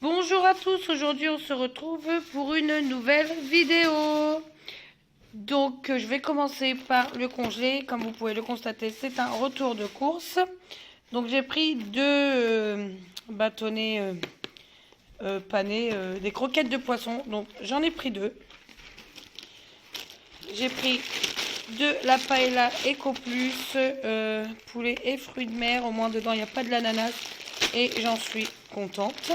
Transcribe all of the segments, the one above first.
Bonjour à tous, aujourd'hui on se retrouve pour une nouvelle vidéo. Donc je vais commencer par le congelé. Comme vous pouvez le constater, c'est un retour de course. Donc j'ai pris deux bâtonnets panés, des croquettes de poisson. Donc j'en ai pris deux. J'ai pris de la paella Eco Plus, poulet et fruits de mer. Au moins dedans il n'y a pas de l'ananas et j'en suis contente.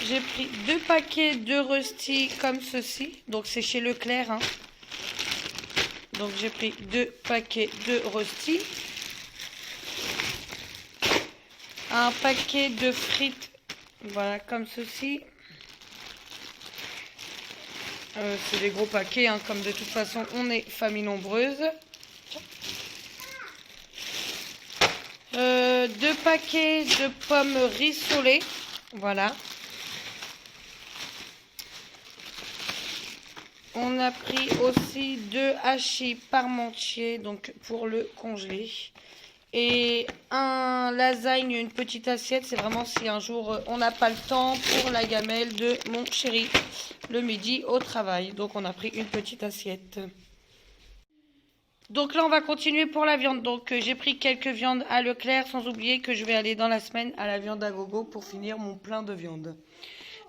J'ai pris 2 paquets de Rusty comme ceci. Donc c'est chez Leclerc. Hein. Donc j'ai pris 2 paquets de Rusty. Un paquet de frites. Voilà, comme ceci. C'est des gros paquets. Hein, comme de toute façon on est famille nombreuse. 2 paquets de pommes rissolées. Voilà. On a pris aussi 2 hachis parmentier, donc pour le congeler. Et un lasagne, une petite assiette. C'est vraiment si un jour on n'a pas le temps pour la gamelle de mon chéri le midi au travail. Donc on a pris une petite assiette. Donc là on va continuer pour la viande. Donc j'ai pris quelques viandes à Leclerc, sans oublier que je vais aller dans la semaine à la viande à gogo pour finir mon plein de viande.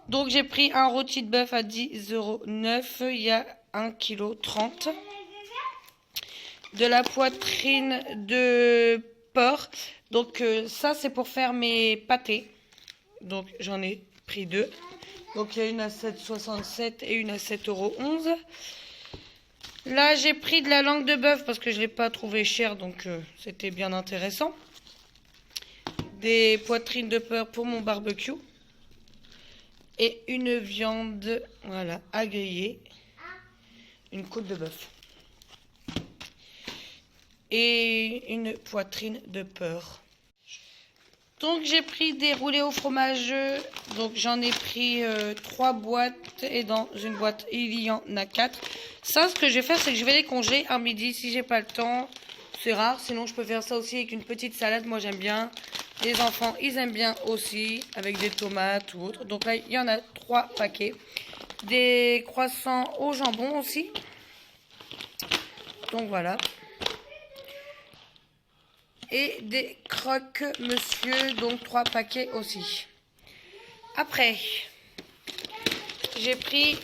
Donc j'ai pris un rôti de bœuf à 10,09 €, il y a 1,30 kg. De la poitrine de porc. Donc ça c'est pour faire mes pâtés. Donc j'en ai pris 2. Donc il y a une à 7,67 € et une à 7,11 €. Là j'ai pris de la langue de bœuf parce que je ne l'ai pas trouvé cher, donc c'était bien intéressant. Des poitrines de porc pour mon barbecue. Et une viande, voilà, à griller. Une côte de bœuf. Et une poitrine de porc. Donc j'ai pris des roulés au fromage. Donc j'en ai pris 3 boîtes. Et dans une boîte, il y en a 4. Ça, ce que je vais faire, c'est que je vais les congeler à midi si j'ai pas le temps. C'est rare, sinon je peux faire ça aussi avec une petite salade. Moi j'aime bien. Les enfants, ils aiment bien aussi, avec des tomates ou autre. Donc là, il y en a 3 paquets. Des croissants au jambon aussi. Donc voilà. Et des croques monsieur, donc 3 paquets aussi. Après, j'ai pris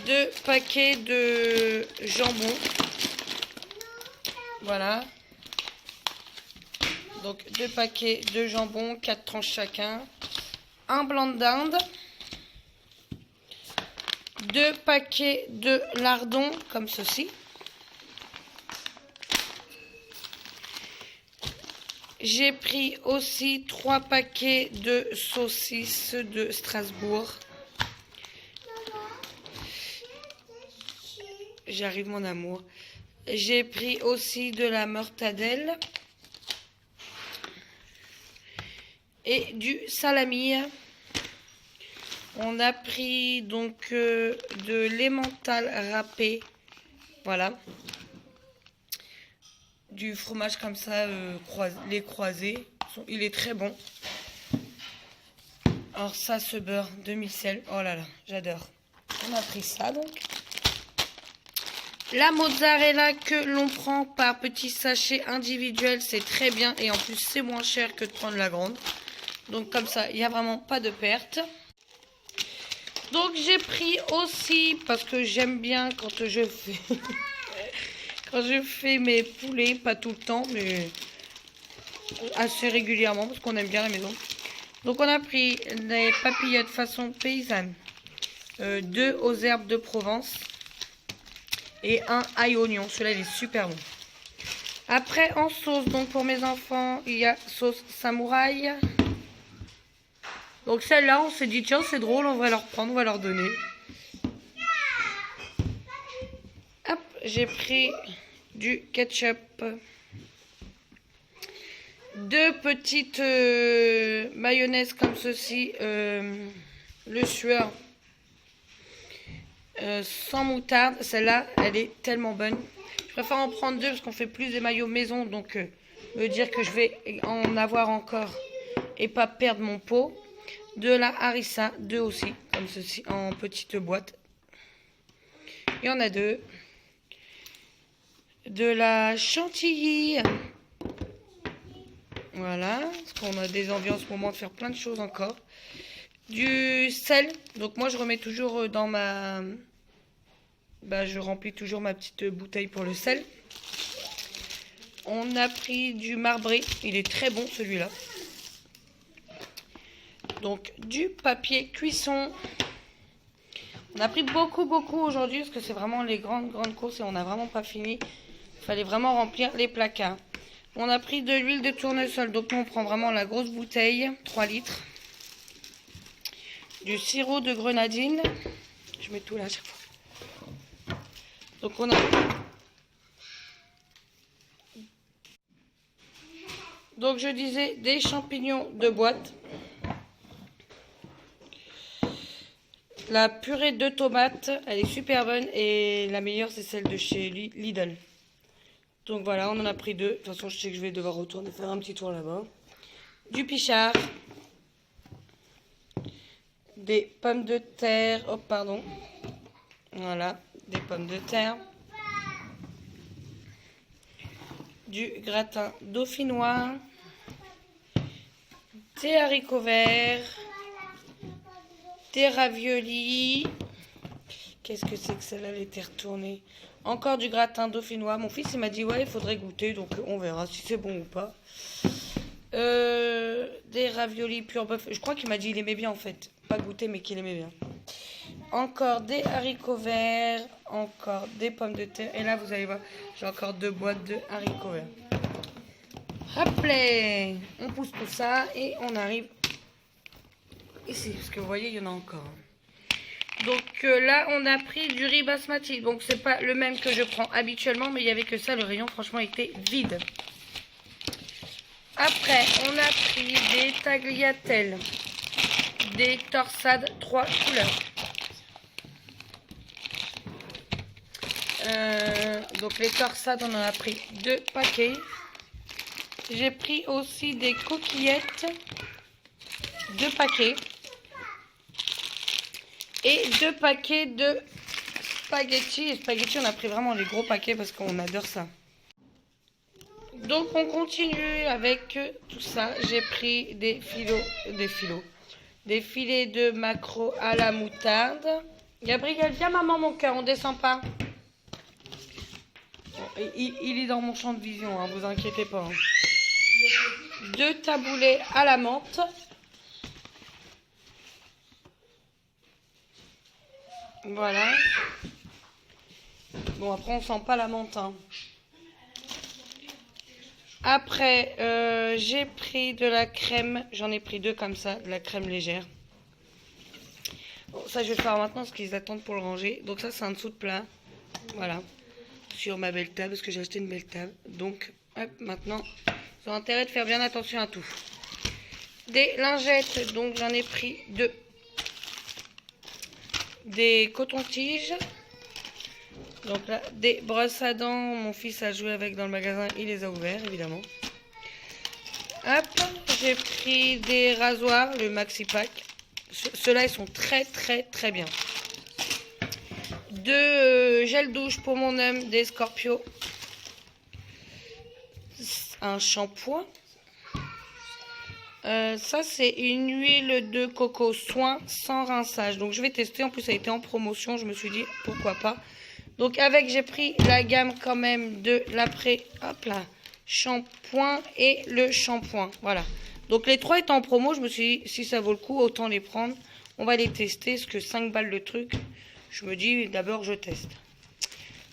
2 paquets de jambon. Voilà. Donc 2 paquets de jambon, 4 tranches chacun. Un blanc de dinde. 2 paquets de lardons comme ceci. J'ai pris aussi 3 paquets de saucisses de Strasbourg. J'arrive mon amour. J'ai pris aussi de la mortadelle. Et du salami. On a pris donc de l'emmental râpé. Voilà. Du fromage comme ça, les croisés. Il est très bon. Alors ça, ce beurre demi-sel. Oh là là, j'adore. On a pris ça donc. La mozzarella que l'on prend par petits sachets individuels, c'est très bien. Et en plus, c'est moins cher que de prendre la grande. Donc comme ça, il n'y a vraiment pas de perte. Donc j'ai pris aussi, parce que j'aime bien quand je fais quand je fais mes poulets, pas tout le temps, mais assez régulièrement, parce qu'on aime bien à la maison. Donc on a pris des papillotes façon paysanne, 2 aux herbes de Provence et un ail oignon. Celui-là, il est super bon. Après, en sauce, donc pour mes enfants, il y a sauce samouraï. Donc celle-là, on s'est dit, tiens, c'est drôle, on va leur prendre, on va leur donner. Hop, j'ai pris du ketchup. 2 petites mayonnaises comme ceci. Le sueur. Sans moutarde. Celle-là, elle est tellement bonne. Je préfère en prendre 2 parce qu'on fait plus des maillots maison. Donc, me dire que je vais en avoir encore et pas perdre mon pot. De la harissa, 2 aussi, comme ceci, en petite boîte. Il y en a 2. De la chantilly. Voilà, parce qu'on a des envies en ce moment de faire plein de choses encore. Du sel, donc moi je remets toujours dans ma... je remplis toujours ma petite bouteille pour le sel. On a pris du marbré, il est très bon celui-là. Donc du papier cuisson. On a pris beaucoup aujourd'hui parce que c'est vraiment les grandes courses et on n'a vraiment pas fini. Il fallait vraiment remplir les placards. On a pris de l'huile de tournesol, donc nous on prend vraiment la grosse bouteille, 3 litres. Du sirop de grenadine. Je mets tout là à chaque fois. Donc on a... Donc je disais des champignons de boîte. La purée de tomates, elle est super bonne et la meilleure c'est celle de chez Lidl. Donc voilà, on en a pris 2. De toute façon, je sais que je vais devoir retourner faire un petit tour là-bas. Du pichard. Des pommes de terre. Oh, pardon. Voilà, des pommes de terre. Du gratin dauphinois. Des haricots verts. Des raviolis. Qu'est-ce que c'est que celle-là, elle était retournée. Encore du gratin dauphinois. Mon fils, il m'a dit, ouais, il faudrait goûter, donc on verra si c'est bon ou pas. Des raviolis pur bœuf. Je crois qu'il m'a dit il aimait bien, en fait. Pas goûter, mais qu'il aimait bien. Encore des haricots verts. Encore des pommes de terre. Et là, vous allez voir, j'ai encore 2 boîtes de haricots verts. Rappelez, on pousse tout ça et on arrive ici. Parce que vous voyez, il y en a encore. Donc là, on a pris du riz basmati. Donc, c'est pas le même que je prends habituellement, mais il n'y avait que ça. Le rayon, franchement, était vide. Après, on a pris des tagliatelles, des torsades 3 couleurs. Donc, les torsades, on en a pris 2 paquets. J'ai pris aussi des coquillettes, 2 paquets. Et 2 paquets de spaghettis. Et spaghettis, on a pris vraiment les gros paquets parce qu'on adore ça. Donc, on continue avec tout ça. J'ai pris des filets de maquereau à la moutarde. Gabriel, viens maman, mon cœur, on descend pas. Bon, il est dans mon champ de vision, hein, vous inquiétez pas. Hein. 2 taboulets à la menthe. Voilà. Bon, après, on sent pas la menthe. Hein. Après, j'ai pris de la crème. J'en ai pris 2 comme ça, de la crème légère. Bon, ça, je vais le faire maintenant parce qu'ils attendent pour le ranger. Donc ça, c'est un dessous de plat. Voilà. Sur ma belle table parce que j'ai acheté une belle table. Donc, hop, maintenant, ils ont intérêt de faire bien attention à tout. Des lingettes. Donc, j'en ai pris 2. Des cotons-tiges. Donc là, des brosses à dents. Mon fils a joué avec dans le magasin. Il les a ouverts, évidemment. Hop, j'ai pris des rasoirs, le Maxi Pack. Ceux-là, ils sont très bien. 2 gels douche pour mon homme, des Scorpio. Un shampoing. Ça, c'est une huile de coco soin sans rinçage. Donc, je vais tester. En plus, ça a été en promotion. Je me suis dit, pourquoi pas. Donc, j'ai pris la gamme quand même de l'après, hop là, shampoing et le shampoing. Voilà. Donc, les 3 étant en promo, je me suis dit, si ça vaut le coup, autant les prendre. On va les tester, parce que 5 balles le truc. Je me dis, d'abord, je teste.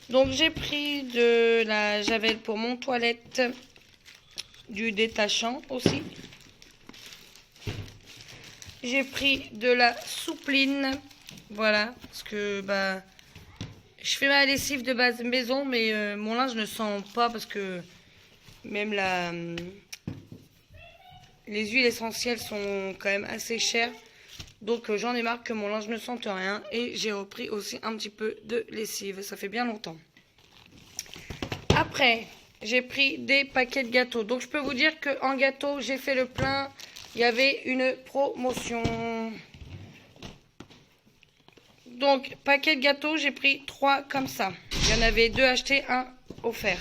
Donc, j'ai pris de la javel pour mon toilette, du détachant aussi. J'ai pris de la soupline, voilà, parce que je fais ma lessive de base maison, mais mon linge ne sent pas parce que même les huiles essentielles sont quand même assez chères. Donc j'en ai marre que mon linge ne sente rien et j'ai repris aussi un petit peu de lessive, ça fait bien longtemps. Après, j'ai pris des paquets de gâteaux. Donc je peux vous dire qu'en gâteau, j'ai fait le plein. il y avait une promotion. Donc, paquet de gâteaux, j'ai pris 3 comme ça. Il y en avait 2 achetés, 1 offert.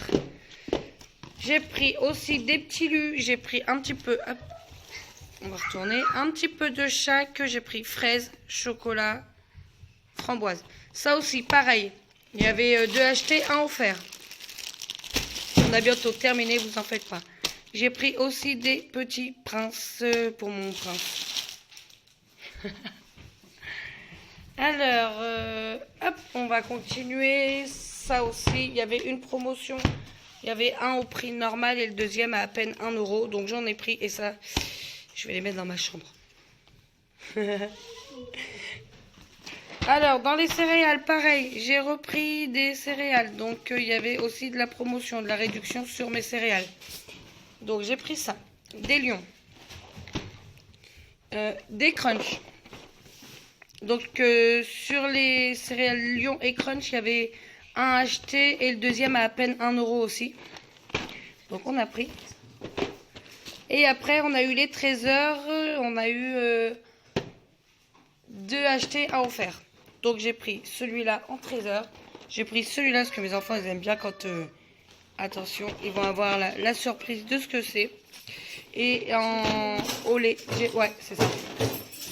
J'ai pris aussi des petits lus. J'ai pris un petit peu, hop, on va retourner, un petit peu de chaque. J'ai pris fraise, chocolat, framboise. Ça aussi, pareil. Il y avait 2 achetés, 1 offert. On a bientôt terminé, vous en faites pas. J'ai pris aussi des petits princes pour mon prince. Alors, hop, on va continuer. Ça aussi, il y avait une promotion. Il y avait un au prix normal et le deuxième à peine 1 euro. Donc j'en ai pris et ça, je vais les mettre dans ma chambre. Alors, dans les céréales, pareil, j'ai repris des céréales. Donc, il y avait aussi de la promotion, de la réduction sur mes céréales. Donc, j'ai pris ça. Des lions. Des crunchs. Donc, sur les céréales Lion et Crunch, il y avait un acheté et le deuxième à peine 1 euro aussi. Donc, on a pris. Et après, on a eu les trésors. On a eu 2 achetés, 1 offert. Donc, j'ai pris celui-là en trésor. J'ai pris celui-là parce que mes enfants, ils aiment bien quand... attention, ils vont avoir la surprise de ce que c'est. Et en au lait. Ouais, c'est ça.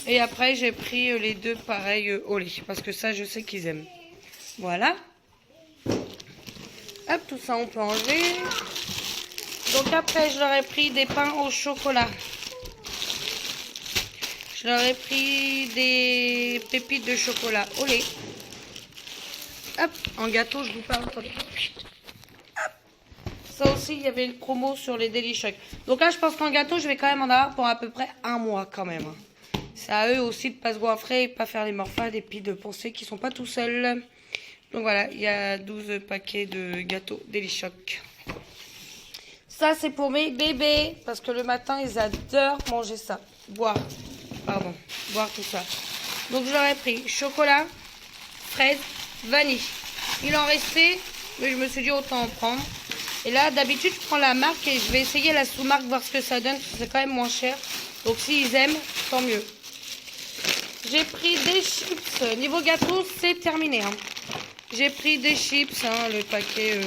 Et après, j'ai pris les 2 pareils au lait. Parce que ça, je sais qu'ils aiment. Voilà. Hop, tout ça, on peut enlever. Donc après, je leur ai pris des pains au chocolat. Je leur ai pris des pépites de chocolat au lait. Hop, en gâteau, je vous parle. Hop. Ça aussi, il y avait une promo sur les Deli Choc. Donc là, je pense qu'en gâteau, je vais quand même en avoir pour à peu près 1 mois quand même. C'est à eux aussi de pas se goinfrer et pas faire les morphades et puis de penser qu'ils sont pas tout seuls. Donc voilà, il y a 12 paquets de gâteaux Deli Choc. Ça, c'est pour mes bébés parce que le matin, ils adorent manger ça. Boire tout ça. Donc je leur ai pris chocolat, fraise, vanille. Il en restait, mais je me suis dit autant en prendre. Et là, d'habitude, je prends la marque et je vais essayer la sous-marque, voir ce que ça donne, parce que c'est quand même moins cher. Donc s'ils aiment, tant mieux. J'ai pris des chips. Niveau gâteau, c'est terminé. Hein. J'ai pris des chips, hein, le paquet,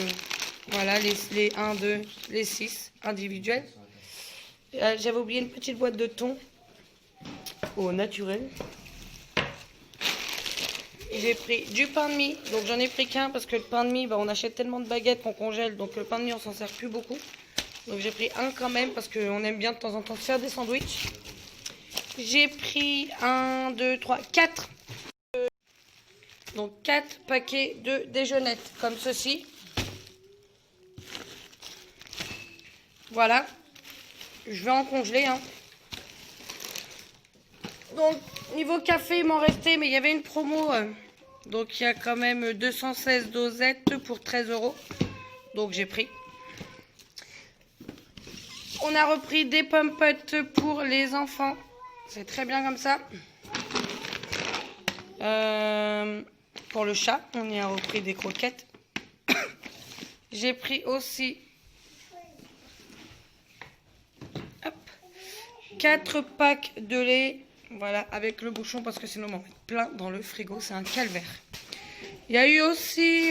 voilà, les 1, 2, les 6 individuels. J'avais oublié une petite boîte de thon au naturel. J'ai pris du pain de mie, donc j'en ai pris qu'un parce que le pain de mie, bah, on achète tellement de baguettes qu'on congèle, donc le pain de mie on s'en sert plus beaucoup. Donc j'ai pris un quand même parce qu'on aime bien de temps en temps faire des sandwichs. J'ai pris 1, 2, 3, 4. Donc 4 paquets de déjeunettes comme ceci. Voilà. Je vais en congeler. Hein. Donc niveau café, il m'en restait, mais il y avait une promo. Donc il y a quand même 216 dosettes pour 13 €. Donc j'ai pris. On a repris des pommes-potes pour les enfants. C'est très bien comme ça. Pour le chat, on y a repris des croquettes. J'ai pris aussi 4 packs de lait. Voilà, avec le bouchon parce que sinon on va mettre plein dans le frigo. C'est un calvaire. Il y a eu aussi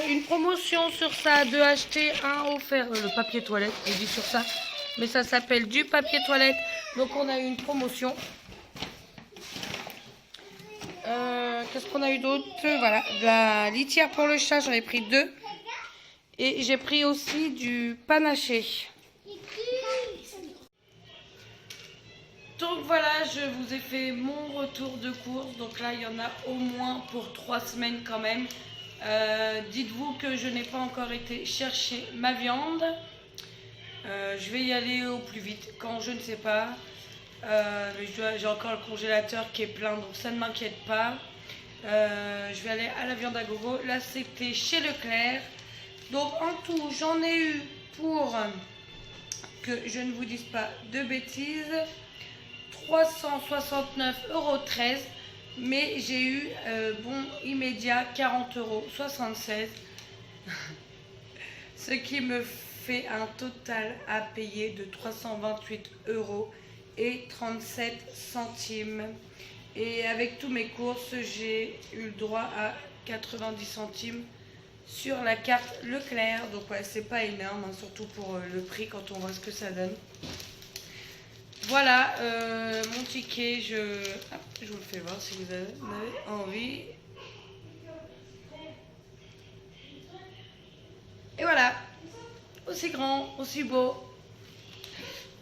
une promotion sur ça, 2 achetés, 1 offert. Le papier toilette, je dis sur ça. Mais ça s'appelle du papier toilette. Donc on a eu une promotion. Qu'est-ce qu'on a eu d'autre? Voilà, de la litière pour le chat, j'en ai pris 2. Et j'ai pris aussi du panaché. Donc voilà, je vous ai fait mon retour de course. Donc là, il y en a au moins pour 3 semaines quand même. Dites-vous que je n'ai pas encore été chercher ma viande. Je vais y aller au plus vite quand je ne sais pas. J'ai encore le congélateur qui est plein, donc ça ne m'inquiète pas. Je vais aller à la viande à gogo. Là, c'était chez Leclerc. Donc en tout, j'en ai eu pour que je ne vous dise pas de bêtises. 369,13 €, mais j'ai eu bon immédiat 40,76 €, ce qui me fait un total à payer de 328,15 € et 37 centimes. Et avec tous mes courses, j'ai eu le droit à 90 centimes sur la carte Leclerc. Donc ouais, c'est pas énorme, hein, surtout pour le prix quand on voit ce que ça donne. Voilà mon ticket. Je vous le fais voir si vous avez envie. Et voilà, aussi grand, aussi beau.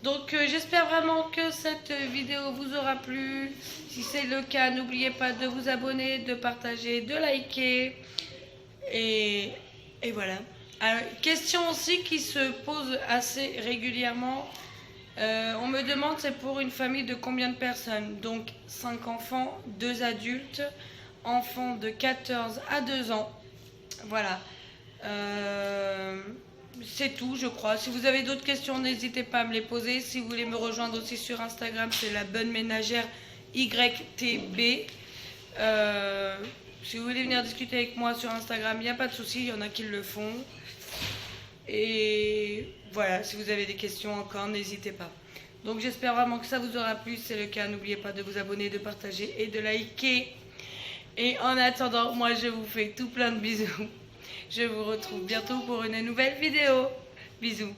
Donc j'espère vraiment que cette vidéo vous aura plu. Si c'est le cas, n'oubliez pas de vous abonner, de partager, de liker. Et voilà. Alors, question aussi qui se pose assez régulièrement. On me demande c'est pour une famille de combien de personnes? Donc 5 enfants, 2 adultes, enfants de 14 à 2 ans. Voilà. C'est tout, je crois. Si vous avez d'autres questions, n'hésitez pas à me les poser. Si vous voulez me rejoindre aussi sur Instagram, c'est la bonne ménagère YTB. Si vous voulez venir discuter avec moi sur Instagram, il n'y a pas de souci, il y en a qui le font. Et voilà, si vous avez des questions encore, n'hésitez pas. Donc j'espère vraiment que ça vous aura plu. Si c'est le cas, n'oubliez pas de vous abonner, de partager et de liker. Et en attendant, moi je vous fais tout plein de bisous. Je vous retrouve bientôt pour une nouvelle vidéo. Bisous.